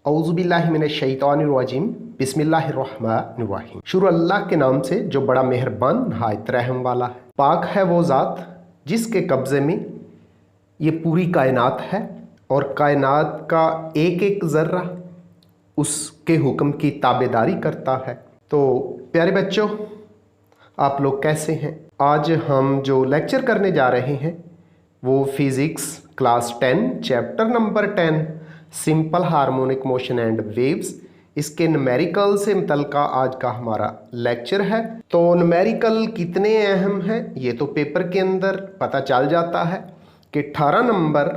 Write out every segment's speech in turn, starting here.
औज़ुबिल्लाहिमिनश्शैतानिर्रजीम बिस्मिल्लाहिर्रहमानिर्रहीम। शुरू अल्लाह के नाम से जो बड़ा मेहरबान नहायत रहम वाला है। पाक है वो ज़ात जिसके कब्ज़े में ये पूरी कायनात है और कायनात का एक एक ज़र्रा उसके हुक्म की ताबेदारी करता है। तो प्यारे बच्चों, आप लोग कैसे हैं? आज हम जो लेक्चर करने जा रहे हैं वो physics class 10 chapter number 10 simple harmonic motion and waves, इसके न्यूमेरिकल से मुतल्लिक़ आज का हमारा लेक्चर है। तो न्यूमेरिकल कितने अहम हैं ये तो पेपर के अंदर पता चल जाता है कि 18 नंबर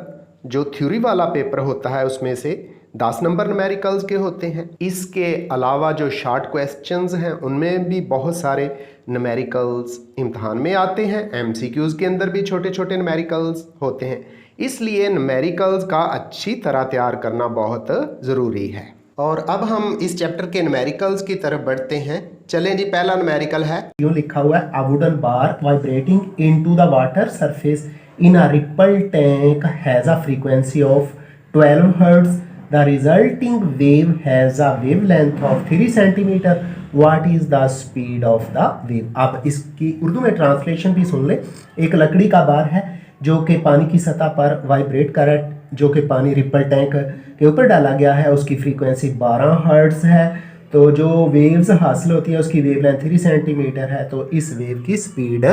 जो थ्योरी वाला पेपर होता है उसमें से 10 नंबर न्यूमेरिकल्स के होते हैं। इसके अलावा जो शॉर्ट क्वेश्चंस हैं उनमें भी बहुत सारे न्यूमेरिकल्स इम्तहान में आते हैं। एमसीक्यूज़ के अंदर भी छोटे छोटे न्यूमेरिकल्स होते हैं, इसलिए न्यूमेरिकल्स का अच्छी तरह तैयार करना बहुत ज़रूरी है। और अब हम इस चैप्टर के न्यूमेरिकल्स की तरफ बढ़ते हैं। चलें जी, पहला न्यूमेरिकल है, यूं लिखा हुआ है, a wooden bar vibrating into the water surface in a ripple tank has a frequency of 12 hertz. The resulting wave has a wavelength of 3 centimetre. What is the speed of the wave? आप इसकी उर्दू में translation भी सुन ले। एक लकड़ी का बार है जो कि पानी की सतह पर वाइब्रेट कर रहा है, जो कि पानी रिपल टैंक के ऊपर डाला गया है। उसकी फ्रीक्वेंसी 12 हर्ट्ज है। तो जो वेव्स हासिल होती है उसकी वेवलेंथ 3 सेंटीमीटर है। तो इस वेव की स्पीड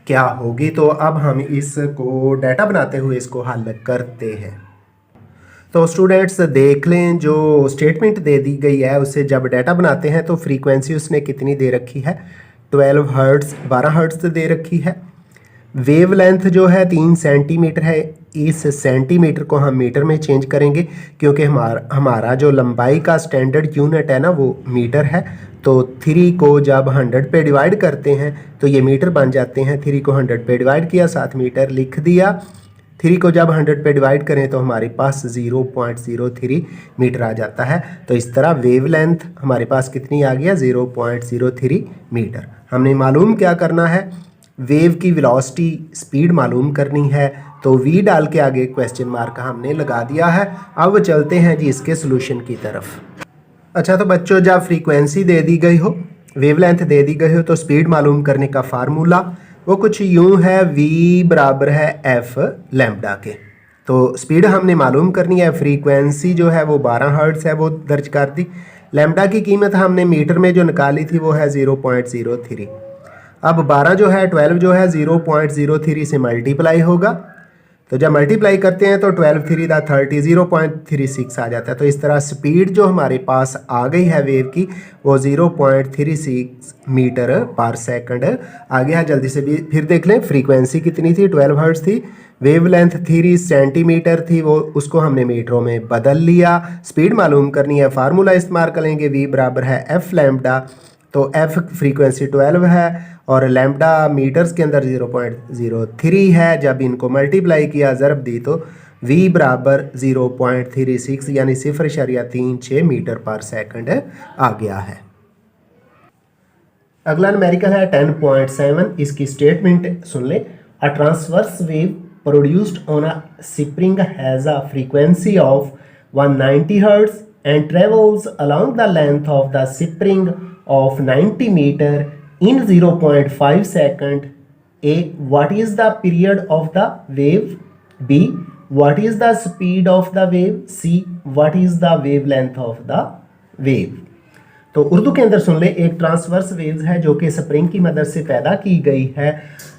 क्या होगी? तो अब हम इसको डाटा बनाते हुए इसको हल करते हैं। तो स्टूडेंट्स देख लें, जो स्टेटमेंट दे दी गई है उससे जब डाटा बनाते हैं तो फ्रीक्वेंसी उसने कितनी दे रखी है? 12 हर्ट्ज, 12 हर्ट्ज दे रखी है। वेवलेंथ जो है 3 सेंटीमीटर है। इस सेंटीमीटर को हम मीटर में चेंज करेंगे क्योंकि हमारा जो लंबाई का स्टैंडर्ड यूनिट है ना वो मीटर है। तो 3 को जब 100 पे डिवाइड करते हैं तो ये मीटर बन जाते हैं। 3 को 100 पे डिवाइड किया, 7 मीटर लिख दिया। 3 को जब 100 पे डिवाइड करें तो हमारे पास 0.03 मीटर आ जाता है। तो इस तरह वेवलेंथ हमारे पास कितनी आ गया? 0.03 मीटर। हमने मालूम क्या करना है? वेव की वेलोसिटी स्पीड मालूम करनी है। तो v डाल के आगे क्वेश्चन मार्क हमने लगा दिया है। अब चलते हैं जी इसके सोल्यूशन की तरफ। अच्छा, तो बच्चों जब फ्रीक्वेंसी दे दी गई हो, वेवलेंथ दे दी गई हो, तो स्पीड मालूम करने का फार्मूला वो कुछ यूं है, v बराबर है f लैम्बडा के। तो स्पीड हमने मालूम करनी है। फ्रीक्वेंसी जो है वो 12 हर्ट्ज है, वो दर्ज कर दी। लैम्बडा की कीमत हमने मीटर में जो निकाली थी वो है 0.03। अब 12 जो है 12 जो है 0.03 से मल्टीप्लाई होगा। तो जब मल्टीप्लाई करते हैं तो 12 3 दा 30 0.36 आ जाता है। तो इस तरह स्पीड जो हमारे पास आ गई है वेव की वो 0.36 मीटर पर सेकंड आ गया है। जल्दी से भी फिर देख लें, फ्रीक्वेंसी कितनी थी? 12 हर्ट्ज थी। वेवलेंथ 3 सेंटीमीटर थी, वो उसको हमने मीटरों में बदल लिया। स्पीड मालूम करनी है, फार्मूला इस्तेमाल करेंगे, v बराबर है f लैम्बडा। तो f फ्रीक्वेंसी 12 है और लैम्बडा मीटर्स के अंदर 0.03 है। जब इनको मल्टीप्लाई किया, ज़रब दी, तो v बराबर 0.36 यानी 0.36 मीटर पर सेकंड आ गया है। अगला न्यूमेरिकल है 10.7। इसकी स्टेटमेंट सुन ले। A transverse wave produced on a spring has a frequency of 190 hertz and travels along the length of the spring of 90 meter in 0.5 second. A. What is the period of the wave? B. What is the speed of the wave? C. What is the wavelength of the wave? तो उर्दू के अंदर सुन ले। एक transverse waves है जो कि spring की मदद से पैदा की गई है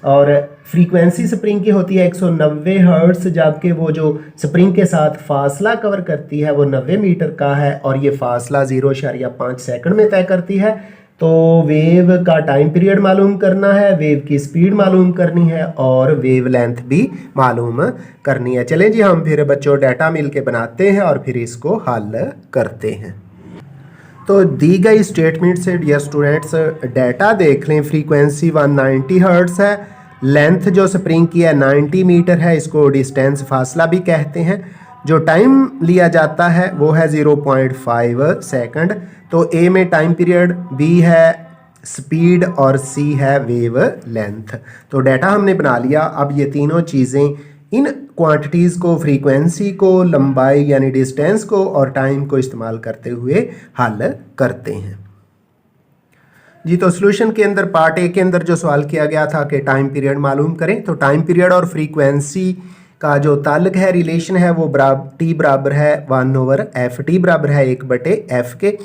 और फ्रीक्वेंसी स्प्रिंग की होती है 190 हर्ट्ज, जबकि वो जो स्प्रिंग के साथ फासला कवर करती है वो 90 मीटर का है और ये फासला 0.5 सेकंड में तय करती है। तो वेव का टाइम पीरियड मालूम करना है, वेव की स्पीड मालूम करनी है और वेव लेंथ भी मालूम करनी है। चलें जी, हम फिर बच्चों डाटा मिल के बनाते हैं और फिर इसको हल करते हैं। तो दी गई स्टेटमेंट से डियर स्टूडेंट्स डाटा देख लें। फ्रीक्वेंसी 190 हर्ट्ज है, लेंथ जो स्प्रिंग की है 90 मीटर है, इसको डिस्टेंस फासला भी कहते हैं। जो टाइम लिया जाता है वो है 0.5 सेकंड। तो ए में टाइम पीरियड, बी है स्पीड और सी है वेव लेंथ। तो डाटा हमने बना लिया। अब ये तीनों चीज़ें इन क्वांटिटीज़ को, फ्रीक्वेंसी को, लंबाई यानी डिस्टेंस को और टाइम को इस्तेमाल करते हुए हल करते हैं। जी, तो सॉल्यूशन के अंदर पार्ट ए के अंदर जो सवाल किया गया था कि टाइम पीरियड मालूम करें, तो टाइम पीरियड और फ्रीक्वेंसी का जो ताल्लुक है, रिलेशन है, वो टी बराबर है 1/f, टी बराबर है 1/f के,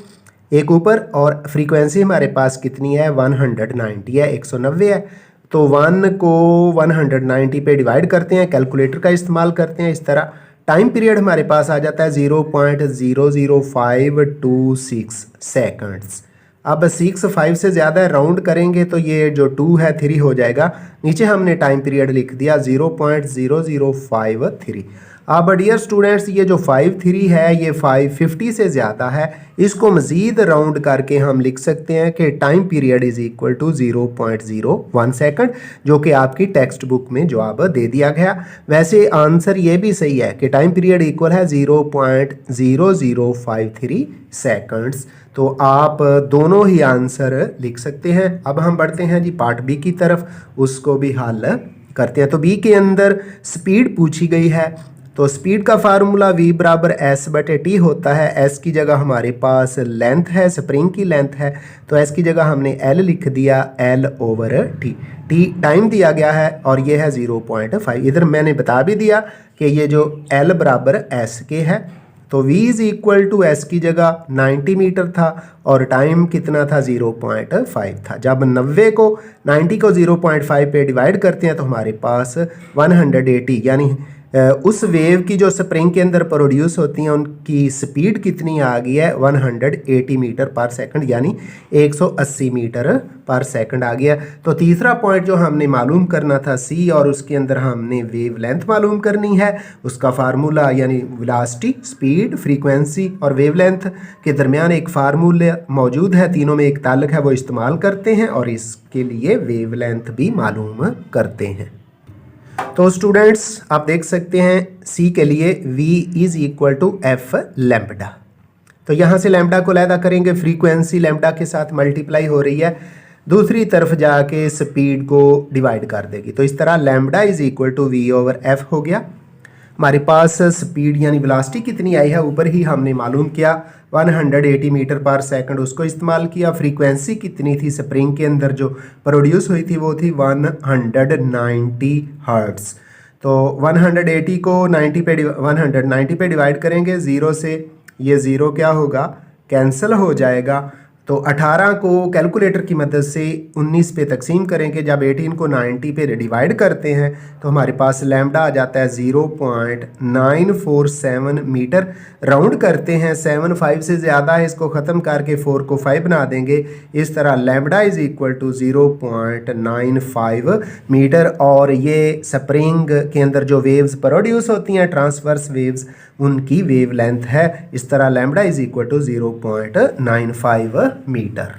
एक ऊपर, और फ्रीक्वेंसी हमारे पास कितनी है 190 है, 190 है। तो 1 को 190 पे डिवाइड करते हैं, कैलकुलेटर का इस्तेमाल करते हैं इस तरह। टाइम पीरियड हमारे पास आ जाता है 0.00526 सेकंड्स। अब 6 5 से ज़्यादा है, राउंड करेंगे तो ये जो 2 है 3 हो जाएगा। नीचे हमने टाइम पीरियड लिख दिया 0.0053। अब डियर स्टूडेंट्स, ये जो 53 है ये 550 से ज़्यादा है, इसको मज़ीद राउंड करके हम लिख सकते हैं कि time period is equal to 0.01 second, जो कि आपकी टेक्स्ट बुक में जवाब दे दिया गया। वैसे आंसर ये भी सही है कि टाइम पीरियड इक्वल है 0.0053 सेकंड्स। तो आप दोनों ही आंसर लिख सकते हैं। अब हम बढ़ते हैं जी पार्ट बी की तरफ, उसको भी हल करते हैं। तो बी के अंदर स्पीड पूछी गई है, तो स्पीड का फार्मूला v बराबर s/t होता है। s की जगह हमारे पास लेंथ है, स्प्रिंग की लेंथ है, तो s की जगह हमने l लिख दिया, l/t। t टाइम दिया गया है और ये है 0.5। इधर मैंने बता भी दिया कि ये जो l बराबर s के है, तो v is equal to s की जगह 90 मीटर था और टाइम कितना था 0.5 था। जब 90 को 90 को 0.5 पे डिवाइड करते हैं तो हमारे पास 180 यानी उस वेव की जो स्प्रिंग के अंदर प्रोड्यूस होती हैं उनकी स्पीड कितनी आ गई है 180 मीटर पर सेकंड, यानी 180 मीटर पर सेकंड आ गया। तो तीसरा पॉइंट जो हमने मालूम करना था सी, और उसके अंदर हमने वेव लेंथ मालूम करनी है। उसका फार्मूला यानी वेलोसिटी, स्पीड, फ्रीक्वेंसी और वेव लेंथ के दरमियान एक फार्मूला मौजूद है, तीनों में एक ताल्लुक है, वो इस्तेमाल करते हैं और इसके लिए वेव लेंथ भी मालूम करते हैं। तो स्टूडेंट्स आप देख सकते हैं सी के लिए v is equal to f lambda. तो यहाँ से लैम्बडा को अलहदा करेंगे, फ्रीक्वेंसी लैम्बडा के साथ मल्टीप्लाई हो रही है, दूसरी तरफ जाके स्पीड को डिवाइड कर देगी। तो इस तरह lambda is equal to v/f हो गया। हमारे पास स्पीड यानी वेलोसिटी कितनी आई है ऊपर ही हमने मालूम किया, 180 मीटर पर सेकंड, उसको इस्तेमाल किया। फ्रीक्वेंसी कितनी थी स्प्रिंग के अंदर जो प्रोड्यूस हुई थी वो थी 190 हर्ट्ज़। तो 180 को 190 पे डिवाइड करेंगे, 0 से ये 0 क्या होगा, कैंसिल हो जाएगा। तो 18 को कैलकुलेटर की मदद से 19 पे तकसीम करेंगे, जब 18 को 90 पे डिवाइड करते हैं तो हमारे पास लैम्बडा आ जाता है 0.947 मीटर। राउंड करते हैं, 7 5 से ज़्यादा है, इसको ख़त्म करके 4 को 5 बना देंगे। इस तरह lambda is equal to 0.95 metre. और ये स्प्रिंग के अंदर जो वेव्स प्रोड्यूस होती हैं, ट्रांसवर्स वेव्स, उनकी वेव लेंथ है। इस तरह lambda is equal to 0.95 metre.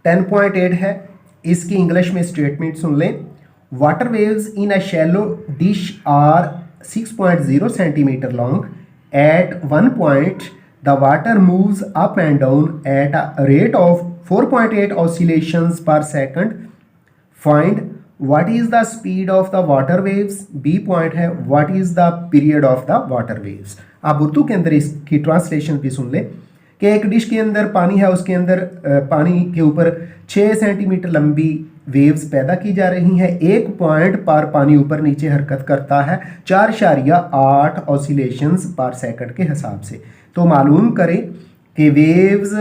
10.8 है, इसकी इंग्लिश में स्टेटमेंट सुन लें। Water waves in a shallow dish are 6.0 centimetre long. At one point the water moves up and down at a rate of 4.8 oscillations per second. Find what is the speed of the water waves। B point है what is the period of the water waves। आप उर्दू के अंदर इसकी translation भी सुन लें कि एक dish के अंदर पानी है, उसके अंदर पानी के ऊपर 6 सेंटीमीटर लंबी वेव्स पैदा की जा रही हैं। एक पॉइंट पर पानी ऊपर नीचे हरकत करता है 4.8 ऑसिलेशंस पर सेकंड के हिसाब से। तो मालूम करें कि वेव्स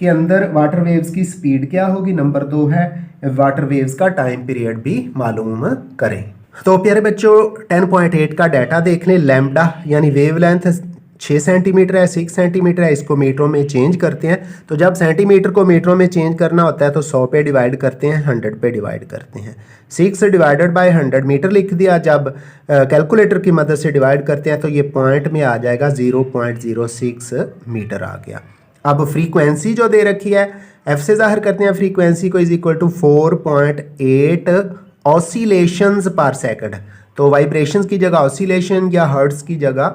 के अंदर वाटर वेव्स की स्पीड क्या होगी। नंबर 2 है वाटर वेव्स का टाइम पीरियड भी मालूम करें। तो प्यारे बच्चों 10.8 का डाटा देख लें। लैम्बडा यानी वेव लेंथ 6 सेंटीमीटर है, 6 सेंटीमीटर है, इसको मीटरों में चेंज करते हैं। तो जब सेंटीमीटर को मीटरों में चेंज करना होता है तो 100 पे डिवाइड करते हैं, 100 पे डिवाइड करते हैं। 6 डिवाइडेड बाय 100 मीटर लिख दिया। जब कैलकुलेटर की मदद से डिवाइड करते हैं तो ये पॉइंट में आ जाएगा 0.06 मीटर आ गया। अब फ्रीक्वेंसी जो दे रखी है एफ से जाहिर करते हैं फ्रीक्वेंसी को, is equal to 4.8 oscillations per second. तो वाइब्रेशंस की जगह ऑसिलेशन या हर्ट्स की जगह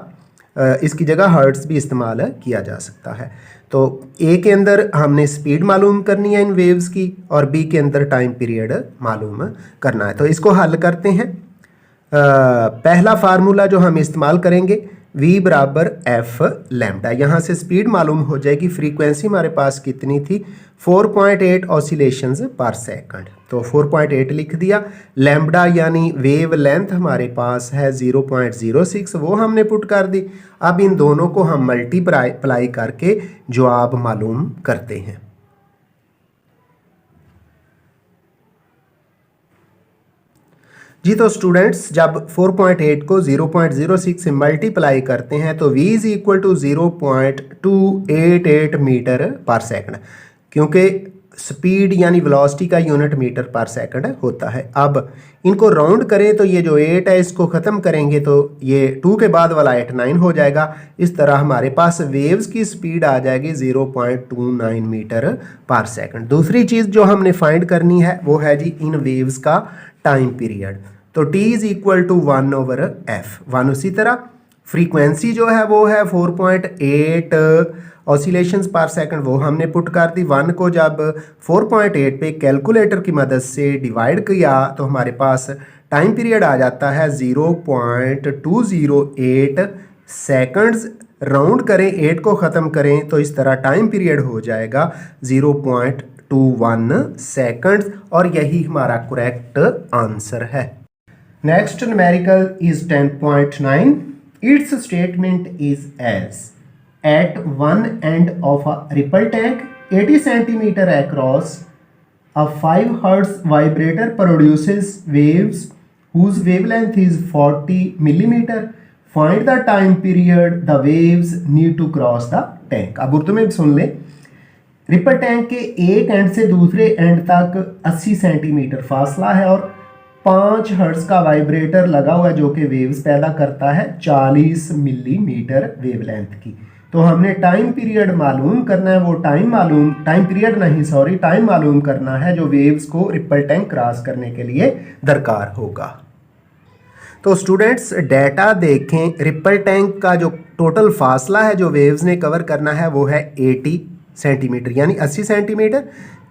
इसकी जगह हर्ट्स भी इस्तेमाल किया जा सकता है। तो ए के अंदर हमने स्पीड मालूम करनी है इन वेव्स की और बी के अंदर टाइम पीरियड मालूम करना है। तो इसको हल करते हैं। पहला फार्मूला जो हम इस्तेमाल करेंगे v बराबर एफ लैम्डा, यहाँ से स्पीड मालूम हो जाएगी। फ्रीक्वेंसी हमारे पास कितनी थी 4.8 ऑसिलेशंस पर सेकंड, तो 4.8 लिख दिया। लैम्डा यानी वेव लेंथ हमारे पास है 0.06, वो हमने पुट कर दी। अब इन दोनों को हम मल्टीप्लाई करके जवाब मालूम करते हैं। जी तो स्टूडेंट्स जब 4.8 को 0.06 से मल्टीप्लाई करते हैं तो v is equal to 0.288 metre per second, क्योंकि स्पीड यानी वेलोसिटी का यूनिट मीटर पर सेकंड होता है। अब इनको राउंड करें तो ये जो 8 है इसको ख़त्म करेंगे तो ये 2 के बाद वाला 8 9 हो जाएगा। इस तरह हमारे पास वेव्स की स्पीड आ जाएगी 0.29 मीटर पर सेकंड। दूसरी चीज़ जो हमने फाइंड करनी है वो है जी इन वेव्स का टाइम पीरियड, तो t is equal to 1/f। 1 उसी तरह फ्रीक्वेंसी जो है वो है 4.8 ऑसिलेशंस पर सेकंड, वो हमने पुट कर दी। 1 को जब 4.8 पे कैलकुलेटर की मदद से डिवाइड किया तो हमारे पास टाइम पीरियड आ जाता है 0.208 सेकंड्स। राउंड करें 8 को ख़त्म करें तो इस तरह टाइम पीरियड हो जाएगा 0.21 सेकंड्स, और यही हमारा करेक्ट आंसर है। Next numerical is 10.9। Its statement is as at one end of a ripple tank 80 centimeter across, a 5 Hz vibrator produces waves whose wavelength is 40 millimeter. Find the time period the waves need to cross the tank. अब उर्दू में भी सुन ले। Ripple tank के एक and से दूसरे and तक 80 centimetre फासला है और 5 हर्ट्ज का वाइब्रेटर लगा हुआ है जो कि वेव्स पैदा करता है 40 मिलीमीटर वेवलेंथ की। तो हमने टाइम पीरियड मालूम करना है, वो टाइम मालूम करना है जो वेव्स को रिपल टैंक क्रॉस करने के लिए दरकार होगा। तो स्टूडेंट्स डाटा देखें, रिपल टैंक का जो टोटल फासला है जो वेव्स ने कवर करना है वो है 80 सेंटीमीटर यानी 80 सेंटीमीटर।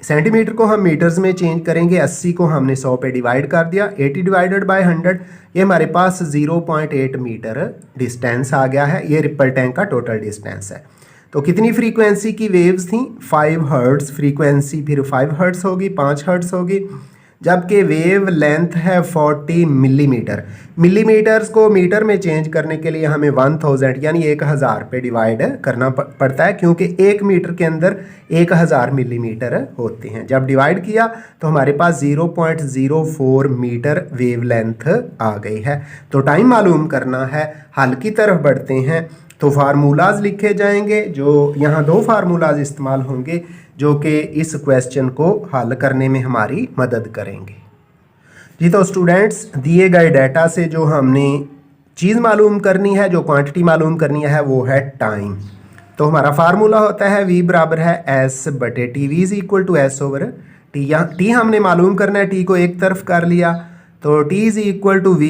सेंटीमीटर को हम मीटर्स में चेंज करेंगे, 80 को हमने 100 पे डिवाइड कर दिया, 80 डिवाइडेड बाय 100, ये हमारे पास 0.8 मीटर डिस्टेंस आ गया है। ये रिपल टैंक का टोटल डिस्टेंस है। तो कितनी फ्रीक्वेंसी की वेव्स थी 5 हर्ट्ज फ्रीक्वेंसी, फिर 5 हर्ट्ज होगी, 5 हर्ट्ज होगी, जबकि वेव लेंथ है 40 मिलीमीटर। मिलीमीटर्स को मीटर में चेंज करने के लिए हमें 1000 यानी 1000 पे डिवाइड करना पड़ता है, क्योंकि 1 मीटर के अंदर 1000 मिलीमीटर होते हैं। जब डिवाइड किया तो हमारे पास 0.04 मीटर वेव लेंथ आ गई है। तो टाइम मालूम करना है, हल की तरफ बढ़ते हैं। तो फार्मूलाज लिखे जाएंगे, जो यहाँ 2 फार्मूलाज इस्तेमाल होंगे जो कि इस क्वेश्चन को हल करने में हमारी मदद करेंगे। जी तो स्टूडेंट्स दिए गए डाटा से जो हमने चीज़ मालूम करनी है, जो क्वांटिटी मालूम करनी है वो है टाइम। तो हमारा फार्मूला होता है v बराबर है s/t। v is equal to s/t। यहाँ t हमने मालूम करना है, t को एक तरफ कर लिया तो t is equal to v,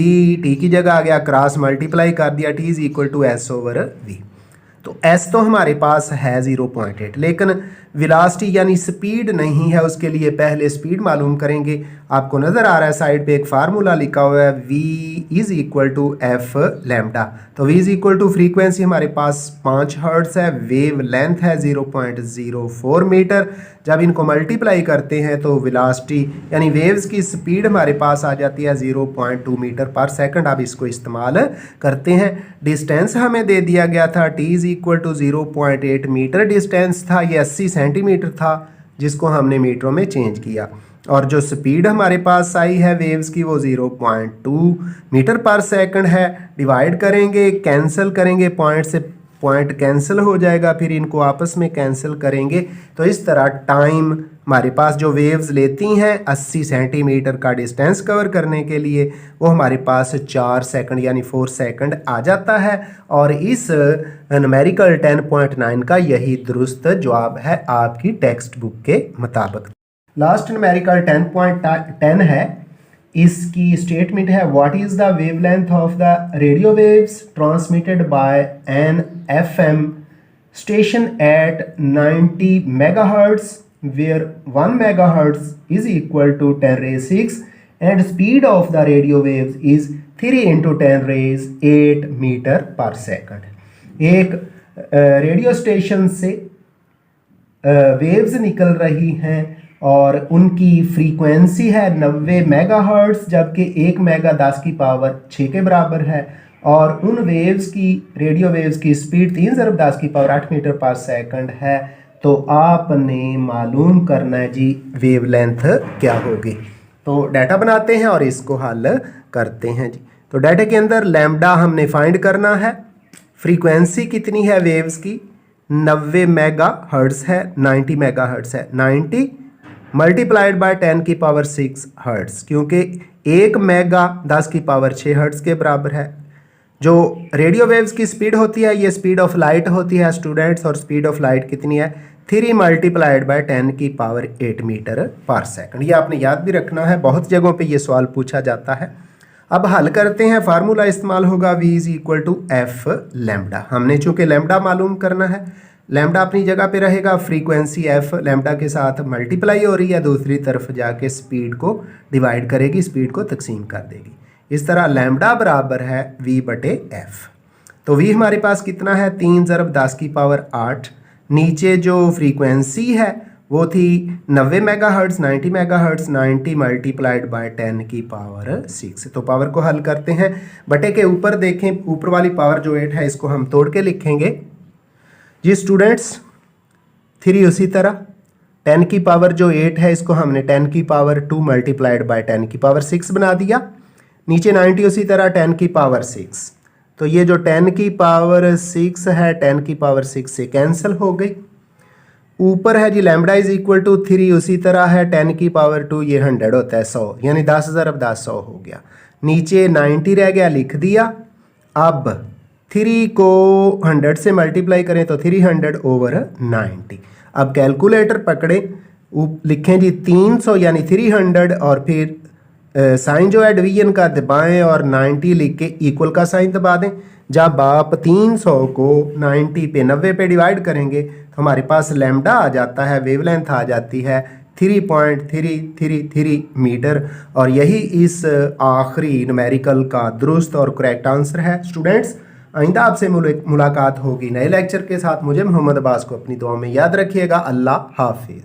t की जगह आ गया क्रॉस मल्टीप्लाई कर दिया, t is equal to s/v। तो s तो हमारे पास है 0.8, लेकिन वेलोसिटी यानी स्पीड नहीं है, उसके लिए पहले स्पीड मालूम करेंगे। आपको नज़र आ रहा है साइड पे एक फार्मूला लिखा हुआ है v is equal to F lambda. तो v is equal to frequency हमारे पास 5 हर्ट्ज है, वेव लेंथ है 0.04 मीटर। जब इनको मल्टीप्लाई करते हैं तो वेलोसिटी यानी वेव्स की स्पीड हमारे पास आ जाती है 0.2 मीटर पर सेकंड। अब इसको इस्तेमाल करते हैं। डिस्टेंस हमें दे दिया गया था t is equal to 0.8 metre distance था, ये 80 सेंटीमीटर था जिसको हमने मीटरों में चेंज किया, और जो स्पीड हमारे पास आई है वेव्स की वो 0.2 मीटर पर सेकंड है। डिवाइड करेंगे, कैंसिल करेंगे, पॉइंट से पॉइंट कैंसिल हो जाएगा, फिर इनको आपस में कैंसिल करेंगे तो इस तरह टाइम हमारे पास जो वेव्स लेती हैं 80 सेंटीमीटर का डिस्टेंस कवर करने के लिए वो हमारे पास 4 सेकंड यानी 4 सेकंड आ जाता है। और इस न्यूमेरिकल 10.9 का यही दुरुस्त जवाब है आपकी टेक्स्ट बुक के मुताबिक। लास्ट न्यूमेरिकल 10.10 है, इसकी स्टेटमेंट है what is the wavelength of the radio waves transmitted by an FM station at 90 megahertz where 1 megahertz is equal to 10⁶ and speed of the radio waves is 3 × 10 raise 8 metre per second. एक radio station से waves निकल रही हैं और उनकी frequency है 90 megahertz, जबकि 1 mega 10 की पावर 6 के बराबर है और उन वेव्स की रेडियो वेव्स की स्पीड 3 × 10 की पावर 8 मीटर पर सेकंड है। तो आपने मालूम करना है जी वेव लेंथ क्या होगी। तो डाटा बनाते हैं और इसको हल करते हैं जी। तो डाटा के अंदर लैम्डा हमने फाइंड करना है, फ्रीक्वेंसी कितनी है वेव्स की 90 मेगा हर्ट्ज़ है, 90 मेगा हर्ट्ज़ है, 90 मल्टीप्लाइड बाय 10 की पावर 6 हर्ट्ज़, क्योंकि 1 मेगा 10 की पावर 6 हर्ट्ज़ के बराबर है। जो रेडियो वेव्स की स्पीड होती है ये स्पीड ऑफ लाइट होती है स्टूडेंट्स, और स्पीड ऑफ लाइट कितनी है 3 मल्टीप्लाइड बाय 10 की पावर 8 मीटर पर सेकंड। ये आपने याद भी रखना है, बहुत जगहों पे ये सवाल पूछा जाता है। अब हल करते हैं, फार्मूला इस्तेमाल होगा V = F लैम्डा। हमने चूंकि लैम्डा मालूम करना है, लैम्डा अपनी जगह पे रहेगा, फ्रीक्वेंसी F लैम्डा के साथ मल्टीप्लाई हो रही है, दूसरी तरफ जाके स्पीड को डिवाइड करेगी, स्पीड को तकसीम कर देगी। इस तरह लैम्डा बराबर है V/F। तो V हमारे पास कितना है 3 × 10 की पावर 8। नीचे जो फ्रीक्वेंसी है वो थी 90 मेगाहर्ट्ज़, 90 मेगाहर्ट्ज़, 90 मल्टीप्लाइड बाय 10 की पावर 6। तो पावर को हल करते हैं, बटे के ऊपर देखें, ऊपर वाली पावर जो 8 है इसको हम तोड़ के लिखेंगे जी स्टूडेंट्स। 3 उसी तरह 10 की पावर जो 8 है इसको हमने 10 की पावर 2 मल्टीप्लाइड बाय 10 की पावर 6 बना दिया। नीचे 90 उसी तरह 10 की पावर 6। तो ये जो 10 की पावर 6 है 10 की पावर 6 से कैंसिल हो गई। ऊपर है जी लैम्डा = 3 उसी तरह है 10 की पावर 2, ये 100 होता है 100, यानी 10 × 10 100 हो गया। नीचे 90 रह गया, लिख दिया। अब 3 को 100 से मल्टीप्लाई करें तो 300/90। अब कैलकुलेटर पकड़ें, लिखें जी 300 यानी 300 और फिर साइन जो है डिवीजन का दबाएं और 90 लिख के इक्वल का साइन दबा दें। जब आप 300 को 90 पे 90 पे डिवाइड करेंगे तो हमारे पास लैम्डा आ जाता है, वेवलेंथ आ जाती है 3.333 मीटर, और यही इस आखिरी न्यूमेरिकल का दुरुस्त और करेक्ट आंसर है। स्टूडेंट्स, आइंदा आपसे मुलाकात होगी नए लेक्चर के साथ। मुझे मोहम्मद अब्बास को अपनी दुआ में याद रखिएगा। अल्लाह हाफिज़।